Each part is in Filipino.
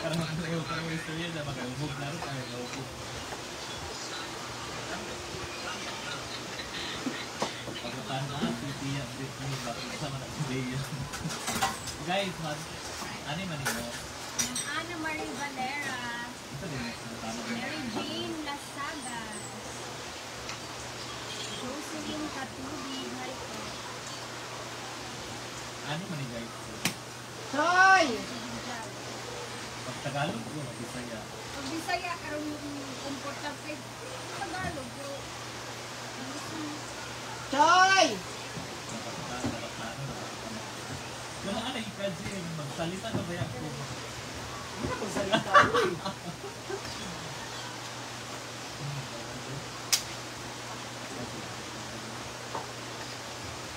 Parang parang istorya na mag-ubog na rin tayo. Ubog. Pagkataan na, Pia Britney, bakit sama na si Leia. Guys, ano yung manino? Ana Marie Valera. Ito din yung tama. Mary Jane Lasaga. Jocelyn Katubi. Hi po. Ano man yung guys? Hoy! Pag Tagalog ko, Bisaya. Pag Bisaya, karong komportable. Tagalog ko. Hoy! Wala ka na i-kasi, magsalita na ba yan ko? Hindi na magsalita ko eh.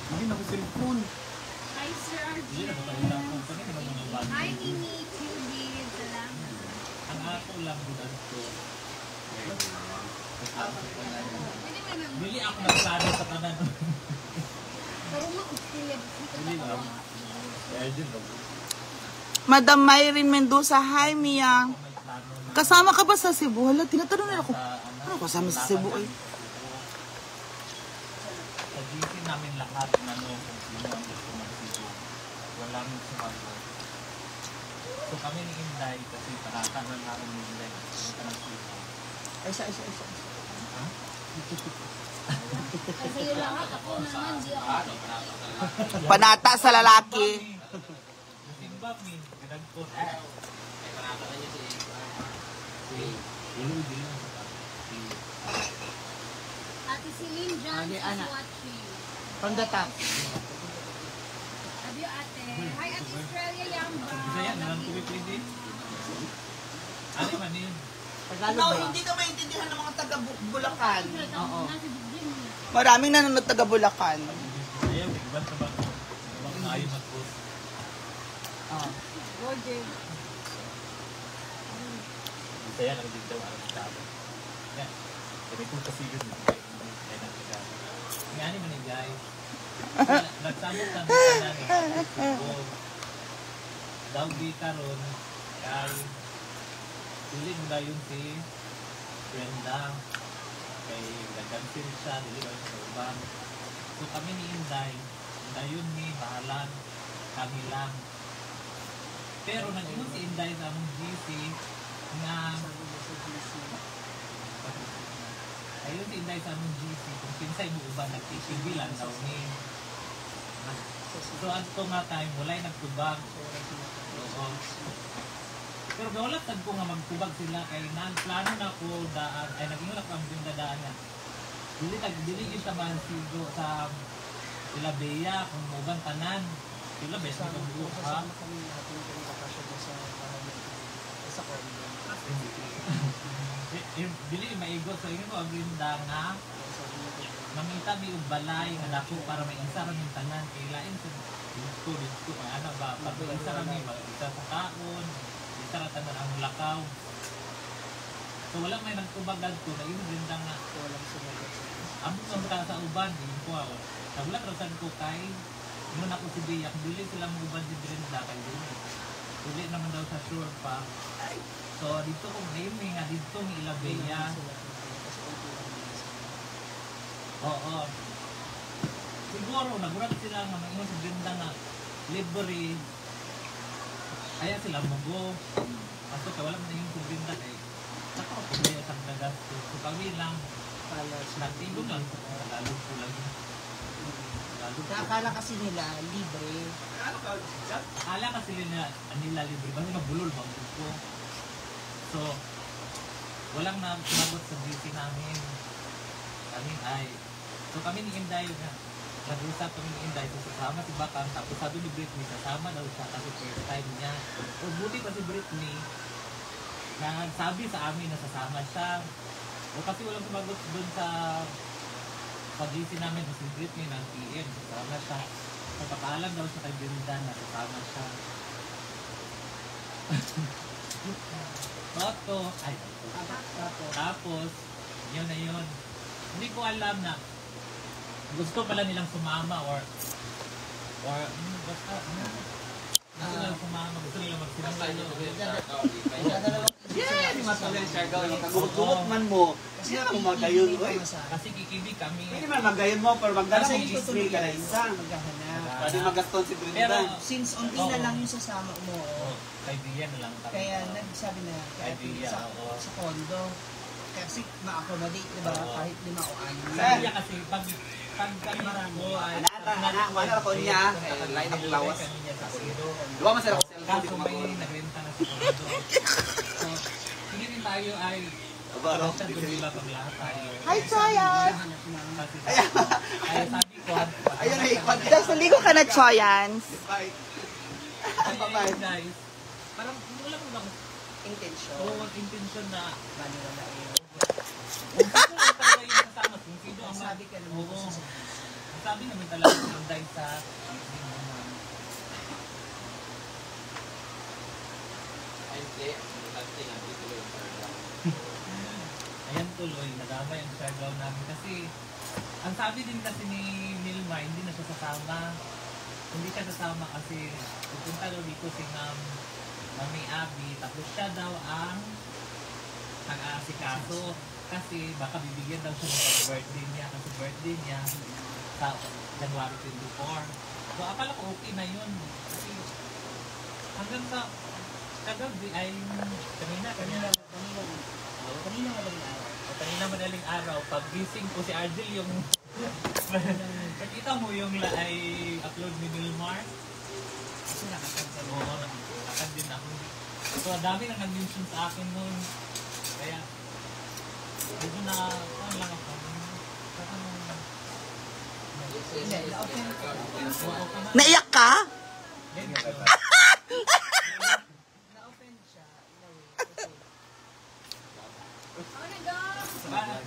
Hindi na ko cellphone. Hi, Sir Hindi na RJ. matawala ko. Pag ito naman ang bago. Hi, Nini QB. Salamat. Ang ako lang budan ko. Pwede mo naman. Bili ako nagplano sa kanan. Pero ma-upilad. Bili lang. Kaya dyan lang. Madam Myrin Mendoza, hi Mia. May plano na. Kasama ka ba sa Cebu? Hala, tinatanong nila ako. Sa Ano kasama sa Cebu eh? Sa GC namin lahat na no, kung sino ang gusto mag-Cebu. Walang sumagot. So kami ni Inday kasi pakakaroon namin ni Inday. Hindi ka nag-Cebu. Isa. Ha? Kasi yun lang ako naman. Di ako. Panata sa lalaki. Simbab ni. Ganag po. Ate Celine Johnson Okay, Ana. is watching. From the top. Love you, ate. Hi, Ate Australia Yamba. Bisaya na lang tuwi pwede. Ano man yun? Tagalog ba? Hindi ka maintindihan ng mga taga-Bulacan. Oo. Nasa bigyan mo. Maraming nanonood taga-Bulacan. Ayaw, iban sa bago. Ibang tayo mag-post. Roger. Bisaya na rin daw ang tabo. Yan. Sabi ko kasi yun. Kaya nagkagano. Nga ni man guys. Nagsamot kami sa namin. Daw di karon kay dili mo dayon si Brenda kay nagkansil siya dili ba sa uban. So kami ni Inday dayon ni bahalan kami lang. Pero nag-ingon si Inday sa among GC nga ayun si Inday sa among GC kung kinsay mo uban nagtitibilan daw ni. So ato nga time walay nagtubag. Oo. Pero gawala tag ko nga magtubag sila kay plano na ko daan ay naging ako ang daan niya. Dili yung taban sigo sa sila Bea kung uban tanan. Sila best na kung buha. Dili maigo sa inyo ang Brenda nga mamita mi og balay nga dako para may isa ra ning tanan kay lain sa dito ano ba pag isa ra mi isa sa kaon isa ra tanan ang lakaw so wala may nagtubagad ko na yun Brenda nga walang sumagot amo sa sa uban yun ko sa wala rasan ko kay yun ako si Bea dili sila mo uban si Brenda kay dili naman daw sa sure pa so dito ko ngayon nga dito ni ila Bea. Oo. Siguro nagulat sila nga mag sa Brenda nga libre. Kaya sila mugo. Kaso ka wala man yung sa Brenda kay saka ko kaya sa gasto. So kami lang nagtingog lang lalo po lang. Akala kasi nila libre. Akala kasi nila libre basta mabulol bang ko. So walang sumagot sa GC namin. Kami ay so kami ni Inday nga nag-usap kami ni Inday so sasama si Bakang tapos sabi ni Britney sasama daw siya kasi first time niya o buti pa si Britney na sabi sa amin na sasama siya o kasi walang sumagot dun sa pag-GC namin si Britney ng PM sasama siya so papaalam daw siya kay Brenda na sasama siya tapos yun na yun hindi ko alam na gusto pala nilang sumama or basta gusto nilang sumama, gusto nilang magsinasay Yeah, di masalan siya gawin. Magkagumot man mo. Kasi na kung magayon, oy. Kasi kikibi kami. Hindi man magayon mo, pero magdala mo gismil ka na isang. Pwede magaston si Pero, Brenda. Since unti na lang yung sasama mo, kaibigan na lang kami. kaya nagsabi na kaya Kaibigan, oo. sa condo. Kasi ma-accommodate, di ba? Oo. Kahit 5 o 6. Sabi niya kasi, pag kami ko ay... Wala ko niya. Line of flowers. Diba masarap ko cellphone, di Kaso ko may makuha. nagrenta na sa kondo. So, hindi rin tayo ay... Aba, no? Basta doon nila pag lahat tayo. Hi, Choyan! Kasi ay sabi ko, Ayun na, ikot. Dahil sa ligo ka na, Choyans. Bye. ay, guys, parang wala mo lang Intention. intention na Maniwala yun. kung sino lang talaga yung kasama, kung sino ang Sabi ka naman Oo. sa Ang sabi naman talaga yung dahil sa ayan tuloy, nadamay ang showdown namin kasi ang sabi din kasi ni Milma, hindi na siya sasama. Hindi siya sasama kasi pupunta daw dito si Mami Abby, tapos siya daw ang nag-aasikaso kasi baka bibigyan daw siya ng birthday niya kasi birthday niya sa January 24. So akala ko okay na yun kasi hanggang sa kagabi ay kanina madaling araw pag gising ko si Argel yung nakita mo yung ay upload ni Milmar kasi nakakad din ako. So ang dami nang nag-mention sa akin noon kaya medyo na ano lang ako Naiyak ka? Na-offend siya. Oh my God!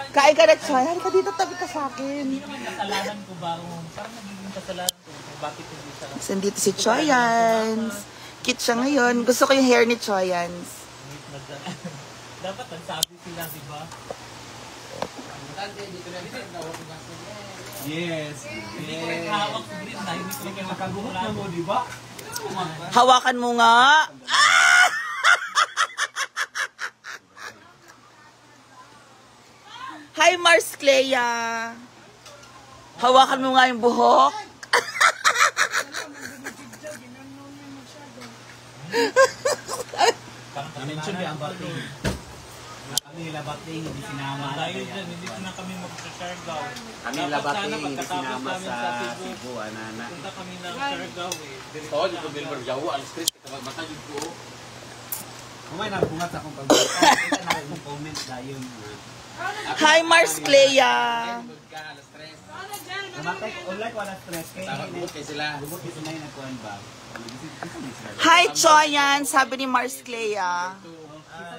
Kain ka na, Choy. Halika dito, tabi ka sa akin. Hindi naman kasalanan ko ba? Parang nagiging kasalanan ko kung bakit hindi siya lang. Saan dito si Choyans. Cute siya ngayon. Gusto ko yung hair ni Choyans. Dapat nagsabi sila, di ba? Yes. Hindi ko rin hawak si Brenda, hindi ko rin Makagumot na mo, di ba? Hawakan mo nga. Ah! Hi, Mars Clea. Hawakan mo nga yung buhok. Na-mention ba ang bating? Kami nila bating, hindi sinama. Dahil dyan, hindi na kami mag-Siargao. Kami nila bating, hindi sinama sa Cebu, anana. Punta kami ng Siargao eh. Oo, dito Bilmer Jawa, alas 3, matagid ko. Kumay nagbungat sa akong pag-comment. Kita na akong comment dahil Hi, Mars Clea. Tagod ka, alas 3. namatay ko, online ko na stress. Kaya Tama, bukod kay sila. Bubot ko sila yung nagkuhan ba? Hi, Choyan. Sabi ni Mars Clea.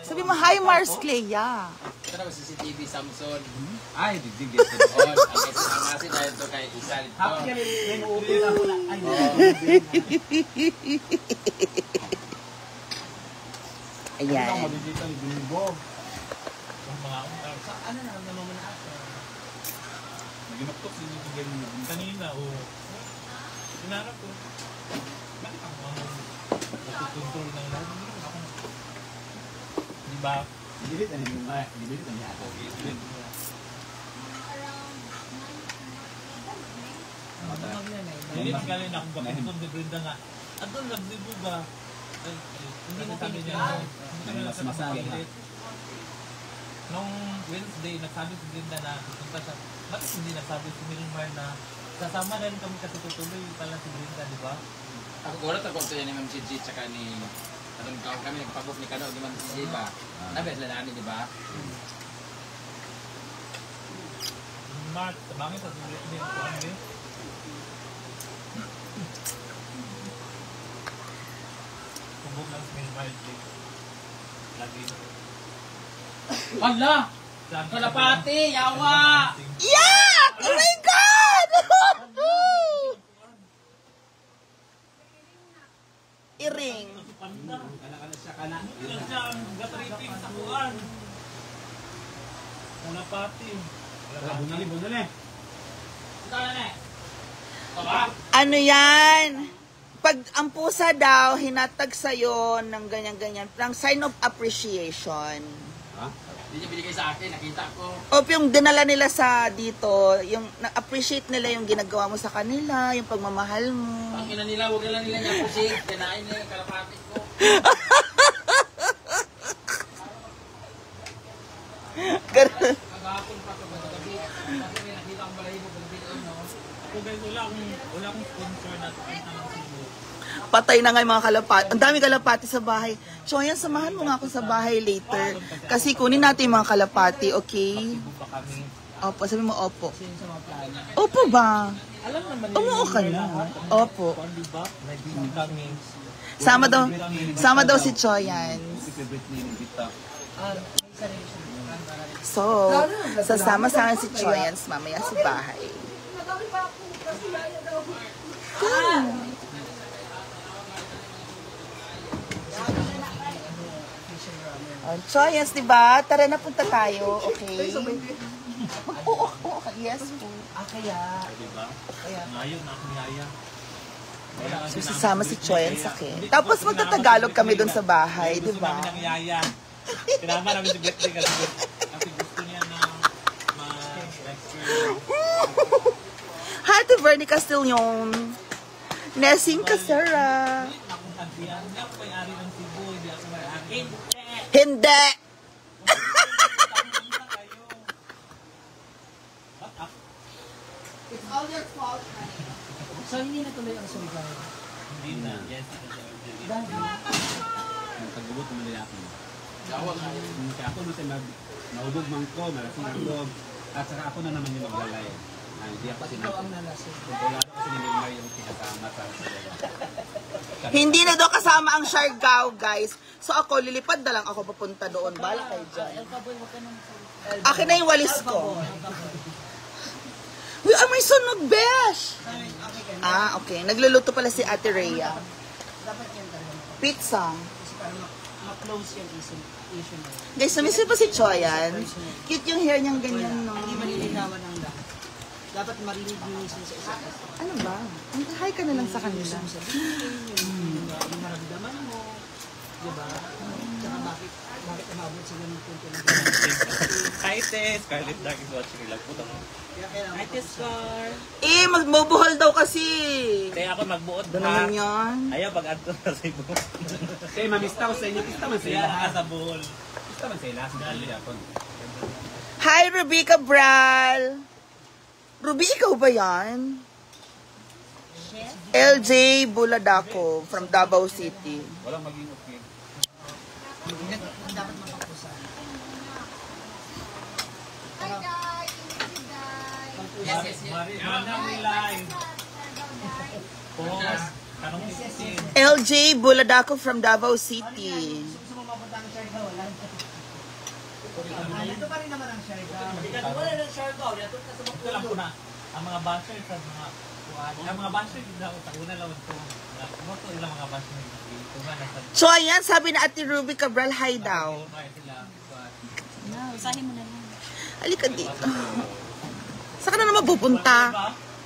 Sabi mo, hi, Mars Clea. Ito na CCTV, Samsung. Ay, digdig dito. Oo, ang kasi dahil ito kay Isalit Happy ko. ka rin, may uupin ako na. Ay, Ayan. Ano dito yung binubo? Yung mga Ano na, naman mo na ako. ginuktok din yung ganyan. Kanina, oo. Hinarap ko. Bakit ako ang nagtutuntor ng lahat? Hindi naman ako. Di ba? Dilit na niya. Dilit na niya ako. Hindi magaling ako kapag ni Brenda nga. At doon nagdibo ba? Hindi mo kami niya. Hindi Mas masali ha. Nung Wednesday, nagsabi si Brenda na pupunta siya. Bakit hindi nagsabi si Milmar na sasama na rin kami kasi tutuloy pala si Brenda, di ba? Ako kurat ako sa ni Ma'am Gigi tsaka ni Atong kami nagpabok ni Kano di Ma'am Gigi ba? Nabi sila nani di ba? Mark, tabangin sa sulit niya ko ano eh. Kubog lang si Milmar din. Lagi. Hala! Lagi. Kalapati! Yawa! Yeah! Oh my God! Iring. Panda. Kana siya kana. Ilan siya ang gatripping sa kuwan. Kalapati. Bunali, bunali. Ito na ne! Ito ba? Ano yan? Pag ang pusa daw, hinatag sa'yo ng ganyan-ganyan, ng sign of appreciation. Hindi niya binigay sa akin, nakita ko. O yung dinala nila sa dito, yung na-appreciate nila yung ginagawa mo sa kanila, yung pagmamahal mo. Ang ina nila, huwag nila niya pusik. Kinain nila yung kalapatin ko. Magahapon pa ito, magabi. Kasi may nakita akong balahibo, pagbitin, no? Ako guys, wala akong sponsor na punta ng Cebu. Patay na nga yung mga kalapati. Ang dami kalapati sa bahay. So, ayan, samahan mo nga ako sa bahay later. Kasi kunin natin yung mga kalapati, okay? Cebu pa kami. Opo, sabi mo opo. Sino sa mga plano? Opo ba? Alam naman Umuo ka na. Opo. Di ba? Nag-busy kami. Sama daw si Choyan. May sarili siya. So, sasama-sama si Choyans mamaya sa bahay. Choyans, diba? Tara na, punta tayo, okay? Oo, yes po. Kaya. Diba? Ngayon, ako yaya. So, sasama si Choyans sa akin. Tapos magtatagalog kami dun sa bahay, Gusto diba? namin ng yaya. Tinama namin si Betty kasi gusto niya na ma-experience. Hi to Bernie Castillon. Nesing Casera. Akong kantiyan. Hindi ako may-ari ng Cebu. Hindi ako may-ari. Hindi! It's all your fault, honey. So, hindi na tuloy ang survival. Hindi na. Yes. Dahil, Nagpagbubot naman nila ako. Gawag na. Kaya ako nung naubog man ko, malasing ang at saka ako na naman yung maglalay. Hindi ako pag ikaw ang nalasing. Wala ko kasi Neymar yung kinasama sa Hindi na daw kasama ang Siargao, guys. So ako, lilipad na lang ako papunta doon. Bala kayo dyan. Akin na yung walis ko. Uy, may sunog, besh! Ah, okay. Nagluluto pala si Ate Rhea. Dapat yan talaga. Pizza. Kasi para ma-close yung issue na yun. Guys, namiss pa si Choyan. Cute yung hair niyang ganyan, no? Hindi malilinawan ang lahat. Dapat marinig minsan sa isa't isa. Ano ba? Hi ka na lang sa kanila. Yung maramdaman mo. Diba? Tsaka bakit umabot sila ng punto na Hi, Tess. Scarlett Dark is watching. Lagputan mo. Hi, Scar. Eh, magbubuhol daw kasi. Kaya ako magbuot Ano naman yan? Ayaw pag-adto na sa Cebu. Kaya mamista ko sa inyo, pista man Kaya sila. naka sa buhol. Pista man sila. Dali ako. Hi, Ruby Cabral. Ruby, ikaw ba yan? LJ Buladako from Davao City. Walang maging okay. Dapat mapakusan. Hi, guys. Thank you, guys. Yes, yes, yes. Manang live. Pause. Tanong titin. LJ Buladako from Davao City. Gusto mo mapunta ang Siargao? Wala. Ito pa rin naman ang Siargao. Wala ng Siargao. Ito lang po na. Ang mga bashers sa mga ang mga bashers na una lang ito. Moto ilang mga bashers ito nga nasa So ayan, sabi na Ate Ruby Cabral, hi daw. Usahin mo na lang. Halika dito. Saan ka na naman pupunta?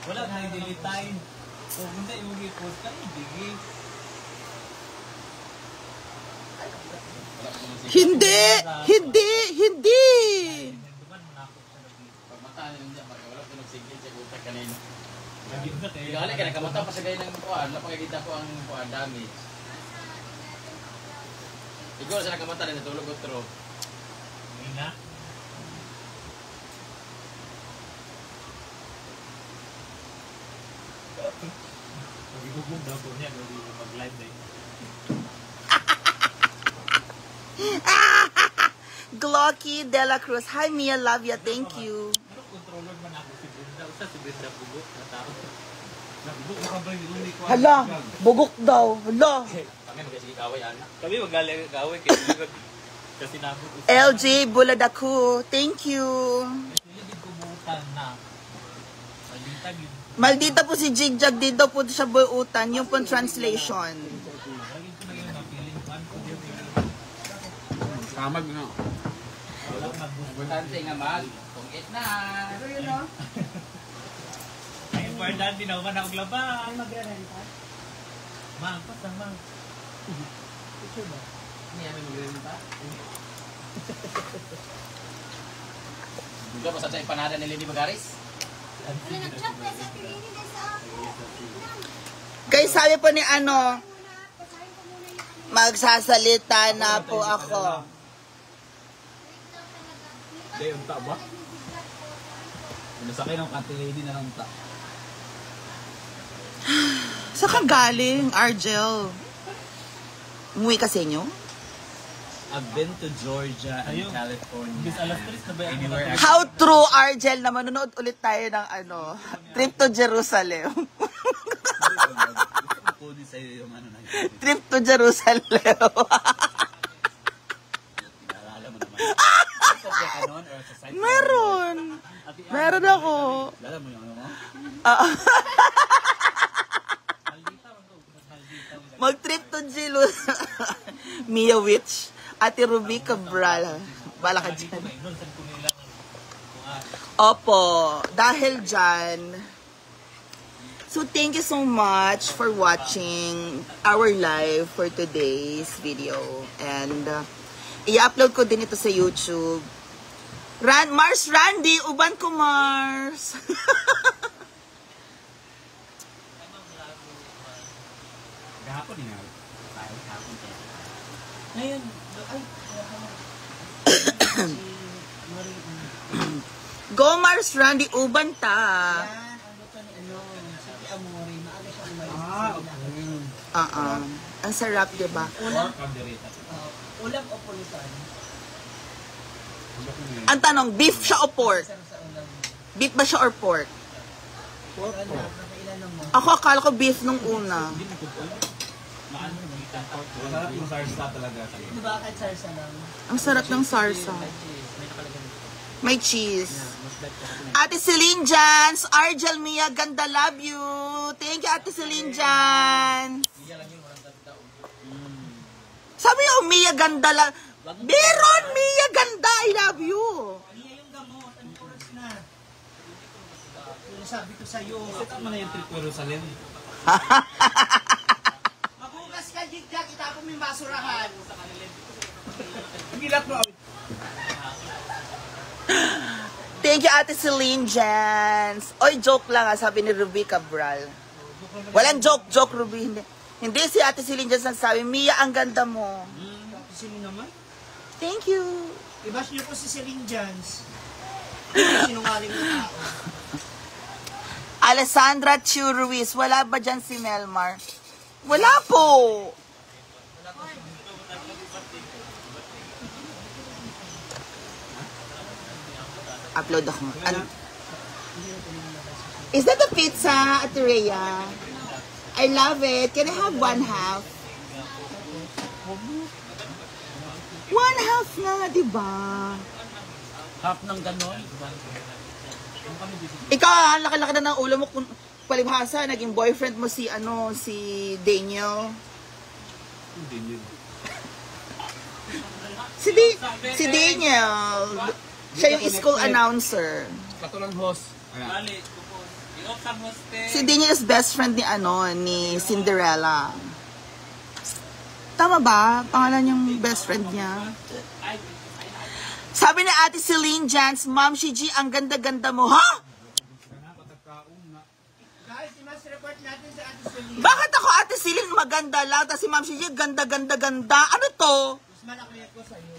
Wala na yung delete time. So hindi yung i-post ka, ibigay. Hindi! Hindi! Hindi! Pag mata nila, wala ko nagsigil sa utak kanina. Naging na kayo. Gali ka nakamata pa sa gaya ng kuwan. Napakikita ko ang kuwan damage. Ikaw sa nakamata rin, natulog otro. Hindi na. Pag-ibubog daw po niya, mag-live na yun. Glocky De La Cruz. Hi Mia, love ya. Thank you. Pero controller man ako si Brenda. Usa si Brenda bugok na tao. Nabugok na kabay ni Rumi ko. Hala, bugok daw. Hala. Kami magkasige kaway ana. Kami magaling kaway kasi nabot. LJ Buladaku. Thank you. Hindi ko buutan na. Pagintag yun. Maldita po si Jigjag. Dito po siya buutan. Yung po translation. Lagi ko na yun na feeling man ko yun. Kamag na. Wala nagbubuo. Importante nga mag. Kung it na. Ay, important din naman ako laban. Ay, magre-renta? Mang, pasang mang. Picture ba? Hindi kami mag-rin pa. Juga basta sa empanada ni Lady Bagaris. Wala nag-chat na sa pinili na sa ako. Guys, sabi po ni ano, Muna, basahin ko muna yung ano. magsasalita na po ako. Day, unta ba? Nasakay ng country lady na lang unta. Saan ka galing, Argel? Umuwi ka sa inyo? I've been to Georgia and Ayun. California. Bis alas 3 na ba yung Anywhere I How true, Argel, na manonood ulit tayo ng ano, trip to Jerusalem. Gusto ko kunin sa'yo yung ano na yun. Trip to Jerusalem. Naalala mo naman. Ito siya kanon or sa site? Meron. Meron ako. Naalala mo yung ano mo? Mag-trip to Jerusalem. Mia Witch. Ate Ruby Cabral. Bala ka dyan. Opo. Dahil dyan. So, thank you so much for watching our live for today's video. And, i-upload ko din ito sa YouTube. Mars Randy, uban ko Mars. Gahapon nga. Tayo hapon tayo. Ngayon, ay, Go Mars Randy, uban ta. ano to ni ano, City Amore, maaga siya umalis. Ang sarap, diba? Ulam o pulutan? Ang tanong, beef siya o pork? Sarap sa ulam. Beef ba siya or pork? Pork ano, nakailan mo? Ako akala ko beef nung una. Masarap yung sarsa talaga. Di ba kahit sarsa lang? Ang sarap ng sarsa. May cheese. Ate Celine Jans, Argel Mia, ganda, love you. Thank you, Ate Celine Jans. Sabi niyo, Mia, ganda lang. Meron, Mia, ganda, I love you. Niya yung gamot, ang oras na. Yung sabi ko sa'yo. Set up mo na yung trip to Jerusalem. Magugas ka, Jigjag, itapon mo yung basurahan. Gilat mo. Thank you, Ate Celine Jans. Oy, joke lang, sabi ni Ruby Cabral. Walang joke, Ruby. Hindi si Ate Celine Jans nagsabi, Mia, ang ganda mo. Sino naman? Thank you. I-bash niyo po si Celine Jans. Sinungaling na tao. Alessandra Chu Ruiz, wala ba dyan si Melmar? Wala po. Upload ako. Is that the pizza, Ate Rhea? I love it. Can I have one half? One half nga, di ba? Half ng ganon. Ikaw, ang laki-laki na ng ulo mo kung palibhasa, naging boyfriend mo si, si Daniel. Hindi yun. Si Daniel. Siya yung school announcer. Katulang host. Si Daniel is best friend ni Cinderella. Tama ba? Pangalan yung best friend niya. Sabi ni Ate Celine Jans, Ma'am Shiji, ang ganda-ganda mo. Ha? Guys, i-mass report natin sa Ate Celine. Bakit ako Ate Celine maganda lang? Tapos si Ma'am Shiji, ganda-ganda-ganda. Ano to? Mas malaki ako sa'yo.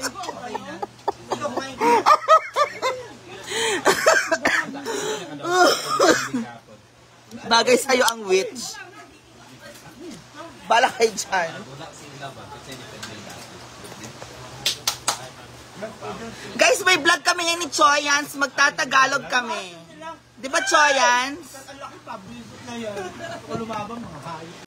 Ikaw kumain ko. Bagay sa'yo ang witch. Bala kayo dyan. Guys, may vlog kami ngayon ni Choyans. Magtatagalog kami. Di ba, Choyans? Ang laki pa, bisit na yan. Kung lumabang mga hayop.